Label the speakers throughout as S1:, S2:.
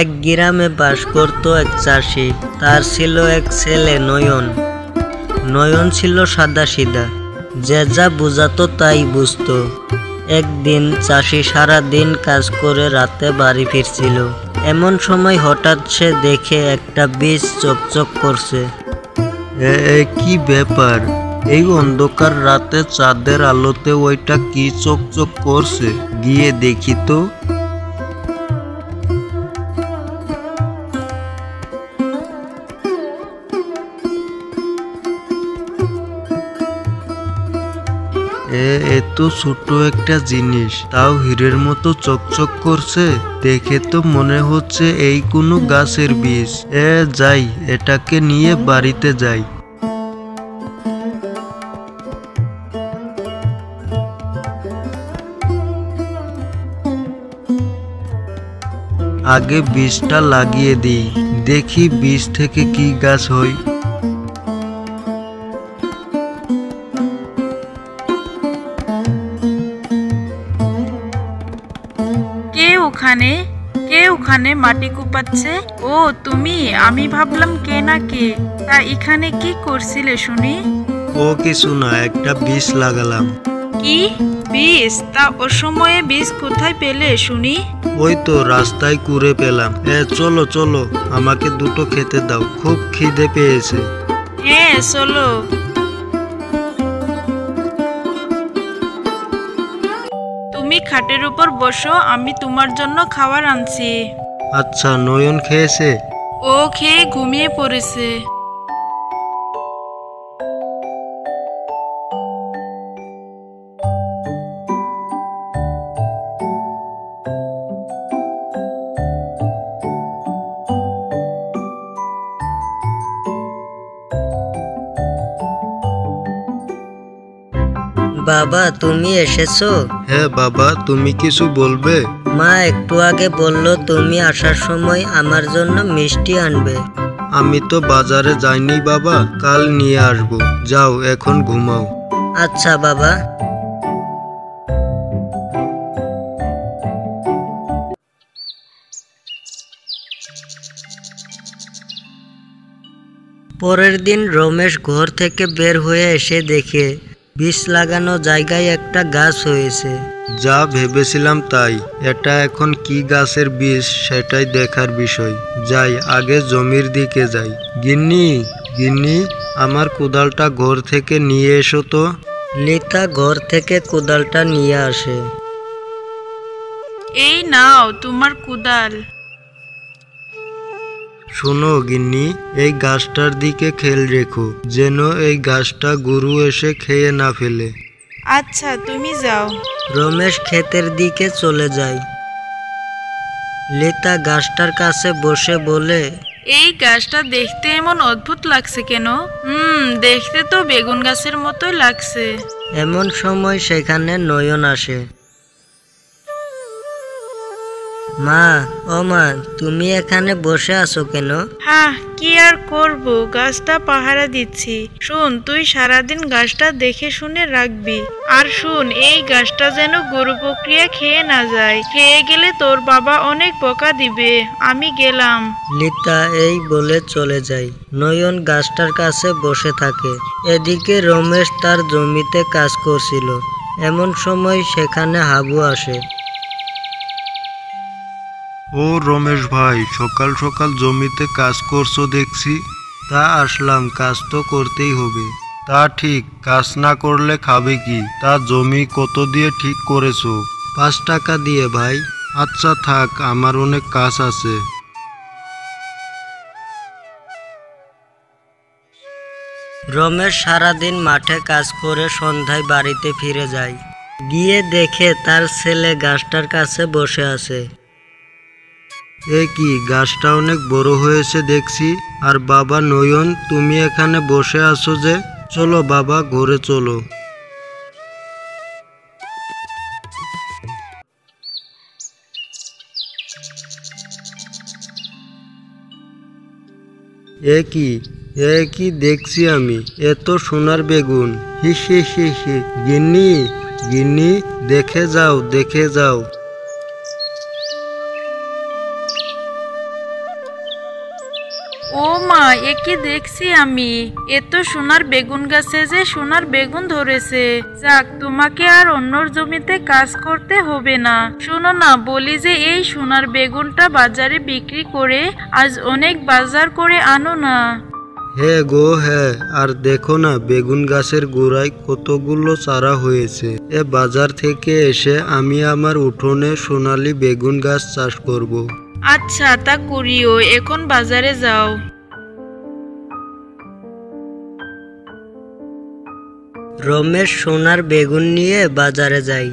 S1: এক গ্রামে বাস করত এক চাষি। তার ছিল এক ছেলে নয়ন। নয়ন ছিল সাদাসিধা, যে যা বুঝাতো তাই বুঝতো। একদিন চাষি সারা দিন কাজ করে রাতে বাড়ি ফিরছিল। এমন সময় হঠাৎ সে দেখে একটা বীজ চকচক করছে। কি ব্যাপার, এই অন্ধকার রাতে চাঁদের আলোতে ওইটা কি চকচক করছে? গিয়ে দেখি তো। এত ছোট একটা জিনিস, তাও হীরের মতো চকচক করছে। দেখে তো মনে হচ্ছে এই কোনো গাছের বীজ। যাই, এটাকে নিয়ে বাড়িতে যাই। আগে বীজটা লাগিয়ে দিই, দেখি বীজ থেকে কি গাছ হয়।
S2: কে ওখানে মাটি কুপাচ্ছে? ও তুমি? আমি ভাবলাম কে না কে। তা এখানে কি করছিলে শুনি?
S1: ও কিছু না, একটা বীজ লাগালাম।
S2: কি বীজ? তা অসময়ে বীজ কোথায় পেলে শুনি?
S1: ওই তো রাস্তায় কুড়ে পেলাম। চলো চলো, আমাকে দুটো খেতে দাও, খুব খিদে পেয়েছে।
S2: হ্যাঁ চলো। তুমি খাটের উপর বসো, আমি তোমার জন্য খাবার আনছি।
S1: আচ্ছা, নয়ন খেয়েছে?
S2: ও খেয়ে ঘুমিয়ে পড়েছে।
S1: বাবা, তুমি এসেছো? হ্যাঁ বাবা, তুমি কিছু বলবে? মা একটু আগে বললো তুমি আসার সময় আমার জন্য মিষ্টি আনবে। আমি তো বাজারে যাইনি বাবা, কাল নিয়ে আসবো। যাও, এখন ঘুমাও। আচ্ছা বাবা। পরের দিন রমেশ ঘর থেকে বের হয়ে এসে দেখে বীজ লাগানো জায়গায় একটা গাছ হয়েছে। যা ভেবেছিলাম তাই। এটা এখন কি গাছের বীজ সেটাই দেখার বিষয়। যাই, আগে জমির দিকে যাই। গিন্নি, গিন্নি, আমার কোদালটা ঘর থেকে নিয়ে এসো তো। লিতা ঘর থেকে কোদালটা নিয়ে আসে।
S2: এই নাও তোমার কোদাল।
S1: শোনো গিন্নি, এই গাছটার দিকে খেয়াল রেখো, যেন এই গাছটা গরু এসে খেয়ে না ফেলে।
S2: আচ্ছা, তুমি যাও।
S1: রমেশ ক্ষেতের দিকে চলে যায়। লিতা গাছটার কাছে বসে বলে,
S2: এই গাছটা দেখতে এমন অদ্ভুত লাগছে কেন? দেখতে তো বেগুন গাছের মতোই লাগছে।
S1: এমন সময় সেখানে নয়ন আসে। মা, ও মা, তুমি এখানে বসে আছো কেন?
S2: হ্যাঁ, কি আর করব, গাছটা পাহারা দিচ্ছি। শোন, তুই সারাদিন গাছটা দেখে শুনে রাখবি। আর শোন, এই গাছটা যেন গরু বকরিয়া খেয়ে না যায়। খেয়ে গেলে তোর বাবা অনেক বকা দিবে। আমি গেলাম।
S1: লিতা এই বলে চলে যায়। নয়ন গাছটার কাছে বসে থাকে। এদিকে রমেশ তার জমিতে কাজ করছিল। এমন সময় সেখানে হাবু আসে। ও রমেশ ভাই, সকাল সকাল জমিতে কাজ করছো দেখছি। তা আসলাম, কাজ তো করতেই হবে। তা ঠিক, কাজ না করলে খাবে কি? তা জমি কত দিয়ে ঠিক করেছো? 5 টাকা দিয়ে ভাই। আচ্ছা থাক, আমার অনেক কাজ আছে। রমেশ সারাদিন মাঠে কাজ করে সন্ধ্যায় বাড়িতে ফিরে যায়। গিয়ে দেখে তার ছেলে গাছটার কাছে বসে আছে। কি, গাছটা অনেক বড় হয়েছে দেখছি। আর বাবা নয়ন, তুমি এখানে বসে আছো যে? চলো বাবা, ঘরে চলো। কি দেখছি আমি, এত সোনার বেগুন। হি হি হি হি। গিন্নি, গিন্নি, দেখে যাও, দেখে যাও।
S2: এ কি দেখছি আমি, এ তো সোনার বেগুন গাছে যে সোনার বেগুন ধরেছে। যাক, তোমাকে আর অন্যর জমিতে কাজ করতে হবে না। শোনো না, বলি যে এই সোনার বেগুনটা বাজারে বিক্রি করে আজ অনেক বাজার করে আনো না।
S3: হ্যাঁ গো হ্যাঁ, আর দেখো না বেগুন গাছের গোড়ায় কতগুলো চারা হয়েছে। এ বাজার থেকে এসে আমি আমার উঠোনে সোনালী বেগুন গাছ চাষ করব।
S2: আচ্ছা, তা করিও, এখন বাজারে যাও।
S1: রমেশ সোনার বেগুন নিয়ে বাজারে যায়।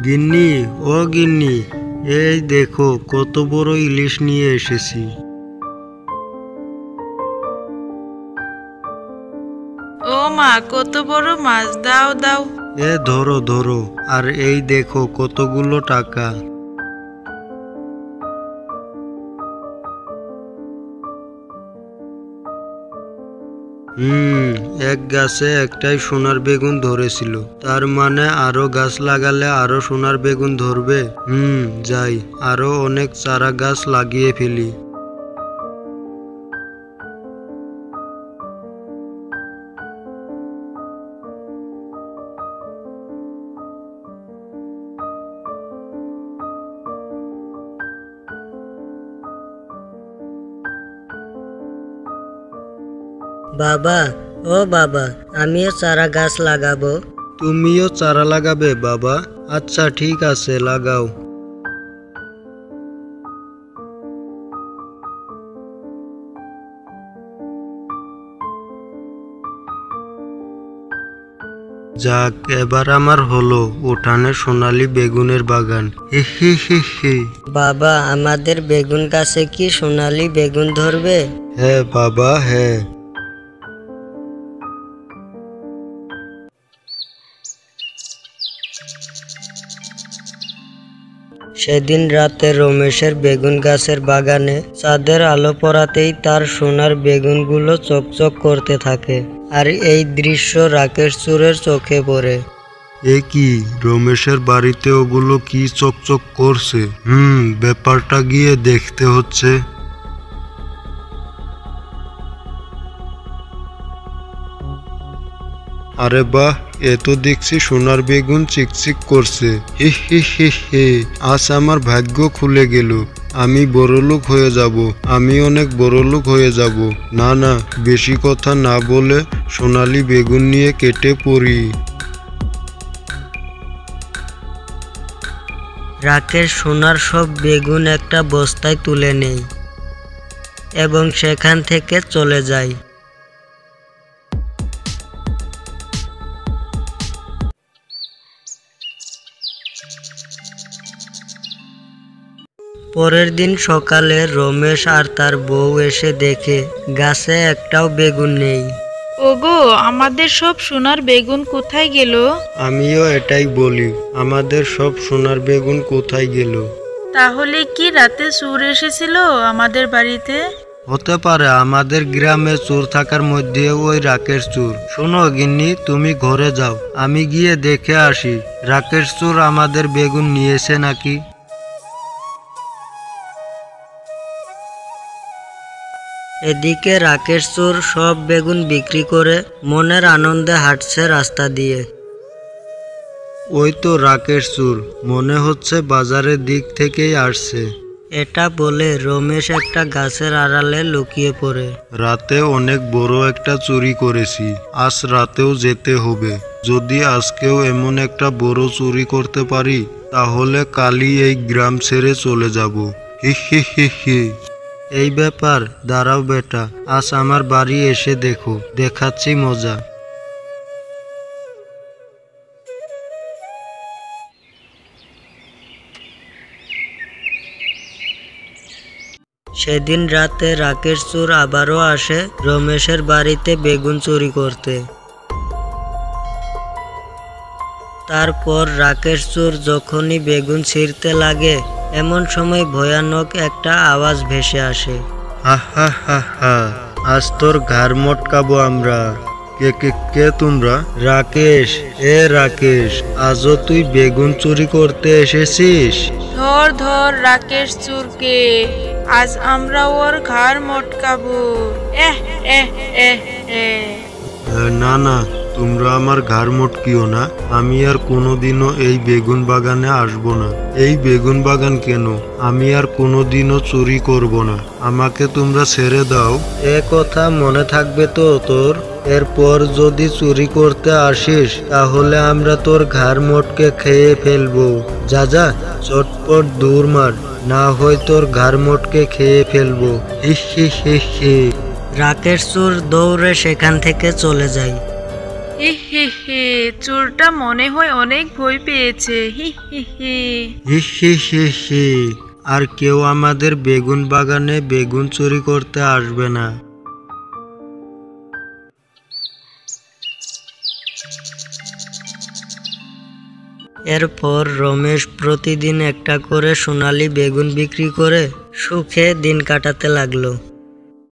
S3: গিন্নি, ও গিন্নি, এই দেখো কত বড় ইলিশ নিয়ে এসেছি।
S2: ও মা, কত বড় মাছ, দাও দাও।
S3: এ ধরো ধরো, আর এই দেখো কতগুলো টাকা। এক গাছে একটাই সোনার বেগুন ধরেছিল, তার মানে আরো গাছ লাগালে আরো সোনার বেগুন ধরবে। যাই, আরো অনেক চারা গাছ লাগিয়ে ফেলি।
S1: বাবা, ও বাবা, আমিও চারা গাছ লাগাবো।
S3: তুমিও চারা লাগাবে বাবা? আচ্ছা ঠিক আছে, লাগাও। যাক, এবার আমার হলো উঠানে সোনালী বেগুনের বাগান। হি হি হি হি।
S1: বাবা, আমাদের বেগুন গাছে কি সোনালী বেগুন ধরবে?
S3: হ্যাঁ বাবা হ্যাঁ।
S1: সেদিন রাতে রমেশের বেগুন গাছের বাগানে চাঁদের আলো পড়াতেই তার সোনার বেগুনগুলো চকচক করতে থাকে। আর এই দৃশ্য রাকেশ চোরের চোখে পড়ে।
S3: এ কি, রমেশের বাড়িতে ওগুলো কি চকচক করছে? ব্যাপারটা গিয়ে দেখতে হচ্ছে। আরে বাহ, এ তো দেখছি সোনার বেগুন চিকচিক করছে। হি হি হি হি, আজ আমার ভাগ্য খুলে গেল। আমি বড়লোক হয়ে যাব, আমি অনেক বড়লোক হয়ে যাব। না না, বেশি কথা না বলে সোনালী বেগুন নিয়ে কেটে পড়ি।
S1: রাকেশ সোনার সব বেগুন একটা বস্তায় তুলে নেয় এবং সেখান থেকে চলে যায়। পরের দিন সকালে রমেশ আর তার বউ এসে দেখে গাছে একটাও বেগুন নেই।
S2: ওগো, আমাদের সব সোনার বেগুন কোথায় গেল?
S3: আমিও এটাই বলি, আমাদের সব সোনার বেগুন কোথায় গেল?
S2: তাহলে কি রাতে চোর এসেছিল আমাদের বাড়িতে?
S3: হতে পারে, আমাদের গ্রামে চোর থাকার মধ্যে ওই রাকেশ চোর। শোনো গিন্নি, তুমি ঘরে যাও, আমি গিয়ে দেখে আসি রাকেশ চোর আমাদের বেগুন নিয়েছে নাকি।
S1: এদিকে রাকেশ চোর সব বেগুন বিক্রি করে মনের আনন্দে হাঁটছে রাস্তা দিয়ে।
S3: ওই তো রাকেশ চোর, মনে হচ্ছে বাজারের দিক থেকেই আসছে।
S1: এটা বলে রমেশ একটা গাছের আড়ালে লুকিয়ে পড়ে।
S3: রাতে অনেক বড় একটা চুরি করেছি, আজ রাতেও যেতে হবে। যদি আজকেও এমন একটা বড় চুরি করতে পারি, তাহলে কালই এই গ্রাম ছেড়ে চলে যাব। হি হি হি হি। এই ব্যাপার, দাঁড়াও বেটা, আজ আমার বাড়ি এসে দেখো, দেখাচ্ছি মজা।
S1: সেদিন রাতে রাকেশ চোর আবারও আসে রমেশের বাড়িতে বেগুন চুরি করতে। তারপর রাকেশ চোর যখনই বেগুন ছিঁড়তে লাগে এমন সময় ভয়ানক একটা আওয়াজ ভেসে আসে।
S3: হা হা হা হা, আজ তোর ঘাড় মটকাবো আমরা। কে কে কে তোমরা? রাকেশ, রাকেশ, আজও তুই বেগুন চুরি করতে এসেছিস?
S2: ধর ধর রাকেশ চোরকে, আজ আমরা ওর ঘাড় মটকাবো। এহ এহ এহ এহ।
S3: না না, তোমরা আমার ঘাড় মটকিও না। আমি আর কোনোদিনও এই বেগুন বাগানে আসবো না। এই বেগুন বাগান কেন, আমি আর কোনোদিনও চুরি করব না। আমাকে তোমরা ছেড়ে দাও। এ কথা মনে থাকবে তো তোর? এরপর যদি চুরি করতে আসিস তাহলে আমরা তোর ঘাড় মটকে খেয়ে ফেলবো। যা যা, চটপট দূর মার, না হয় তোর ঘাড় মটকে খেয়ে ফেলবো। হি হি হি হি।
S1: রাকেশ চোর দৌড়ে সেখান থেকে চলে যায়।
S2: হি হি হি, চোরটা মনে হয় অনেক ভয় পেয়েছে। হি হি হি।
S3: হি হি হি হি। আর কেউ আমাদের বেগুন বাগানে বেগুন চুরি করতে আসবে না।
S1: এরপর রমেশ প্রতিদিন একটা করে সোনালী বেগুন বিক্রি করে সুখে দিন কাটাতে লাগলো।